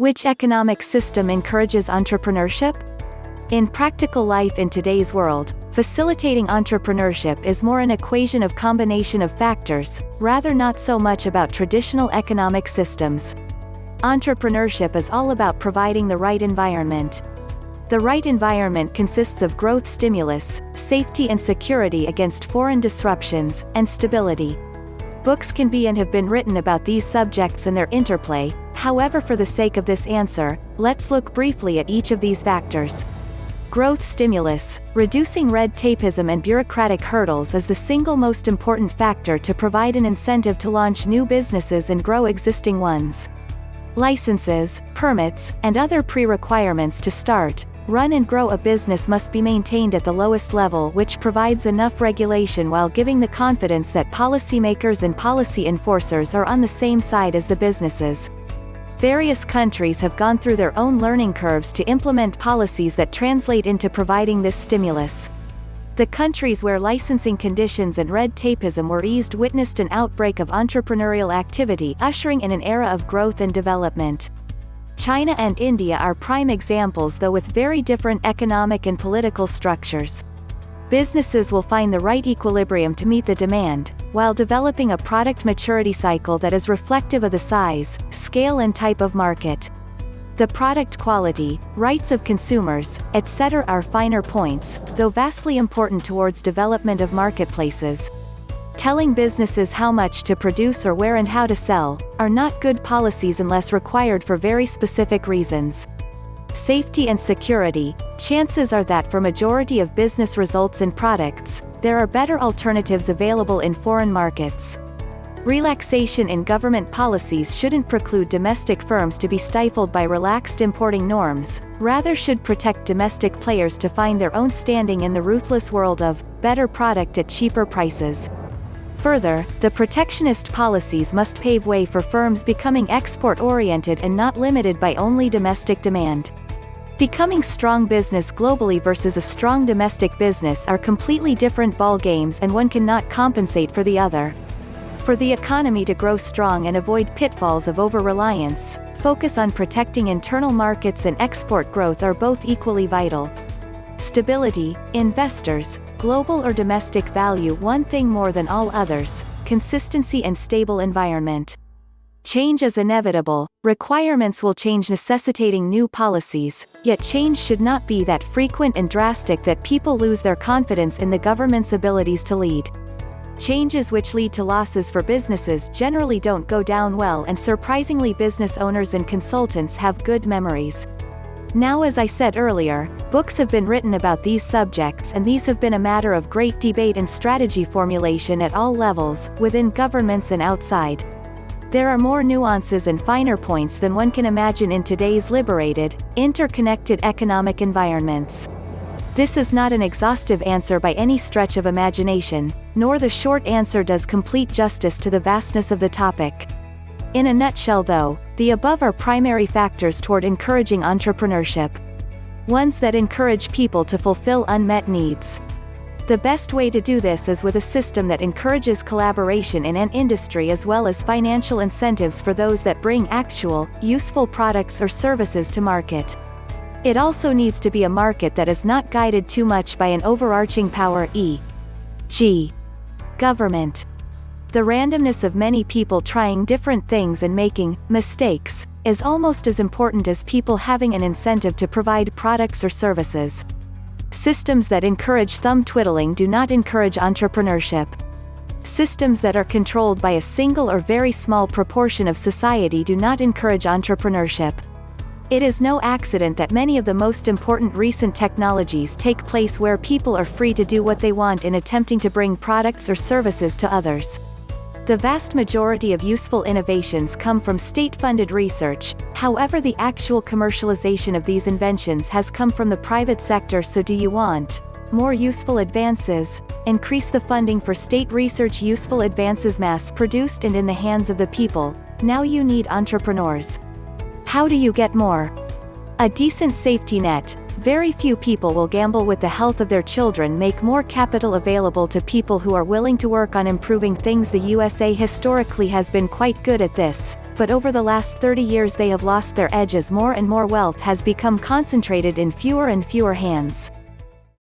Which economic system encourages entrepreneurship? In practical life in today's world, facilitating entrepreneurship is more an equation of combination of factors, rather not so much about traditional economic systems. Entrepreneurship is all about providing the right environment. The right environment consists of growth stimulus, safety and security against foreign disruptions, and stability. Books can be and have been written about these subjects and their interplay. However, for the sake of this answer, let's look briefly at each of these factors. Growth stimulus. Reducing red tapeism and bureaucratic hurdles is the single most important factor to provide an incentive to launch new businesses and grow existing ones. Licenses, permits, and other pre-requirements to start, run and grow a business must be maintained at the lowest level, which provides enough regulation while giving the confidence that policymakers and policy enforcers are on the same side as the businesses. Various countries have gone through their own learning curves to implement policies that translate into providing this stimulus. The countries where licensing conditions and red tapeism were eased witnessed an outbreak of entrepreneurial activity, ushering in an era of growth and development. China and India are prime examples, though with very different economic and political structures. Businesses will find the right equilibrium to meet the demand, while developing a product maturity cycle that is reflective of the size, scale and type of market. The product quality, rights of consumers, etc. are finer points, though vastly important towards development of marketplaces. Telling businesses how much to produce or where and how to sell are not good policies unless required for very specific reasons. Safety and security. Chances are that for majority of business results and products, there are better alternatives available in foreign markets. Relaxation in government policies shouldn't preclude domestic firms to be stifled by relaxed importing norms, rather should protect domestic players to find their own standing in the ruthless world of better product at cheaper prices. Further, the protectionist policies must pave way for firms becoming export-oriented and not limited by only domestic demand. Becoming strong business globally versus a strong domestic business are completely different ball games, and one cannot compensate for the other. For the economy to grow strong and avoid pitfalls of over-reliance, focus on protecting internal markets and export growth are both equally vital. Stability. Investors, global or domestic, value one thing more than all others: consistency and stable environment. Change is inevitable, requirements will change, necessitating new policies, yet change should not be that frequent and drastic that people lose their confidence in the government's abilities to lead. Changes which lead to losses for businesses generally don't go down well, and surprisingly business owners and consultants have good memories. Now, as I said earlier, books have been written about these subjects, and these have been a matter of great debate and strategy formulation at all levels, within governments and outside. There are more nuances and finer points than one can imagine in today's liberated, interconnected economic environments. This is not an exhaustive answer by any stretch of imagination, nor the short answer does complete justice to the vastness of the topic. In a nutshell though, the above are primary factors toward encouraging entrepreneurship. Ones that encourage people to fulfill unmet needs. The best way to do this is with a system that encourages collaboration in an industry, as well as financial incentives for those that bring actual, useful products or services to market. It also needs to be a market that is not guided too much by an overarching power, e.g., government. The randomness of many people trying different things and making mistakes is almost as important as people having an incentive to provide products or services. Systems that encourage thumb twiddling do not encourage entrepreneurship. Systems that are controlled by a single or very small proportion of society do not encourage entrepreneurship. It is no accident that many of the most important recent technologies take place where people are free to do what they want in attempting to bring products or services to others. The vast majority of useful innovations come from state-funded research, however the actual commercialization of these inventions has come from the private sector. So do you want more useful advances? Increase the funding for state research. Useful advances mass-produced and in the hands of the people. Now you need entrepreneurs. How do you get more? A decent safety net. Very few people will gamble with the health of their children. Make more capital available to people who are willing to work on improving things. The USA historically has been quite good at this. but over the last 30 years they have lost their edge as more and more wealth has become concentrated in fewer and fewer hands.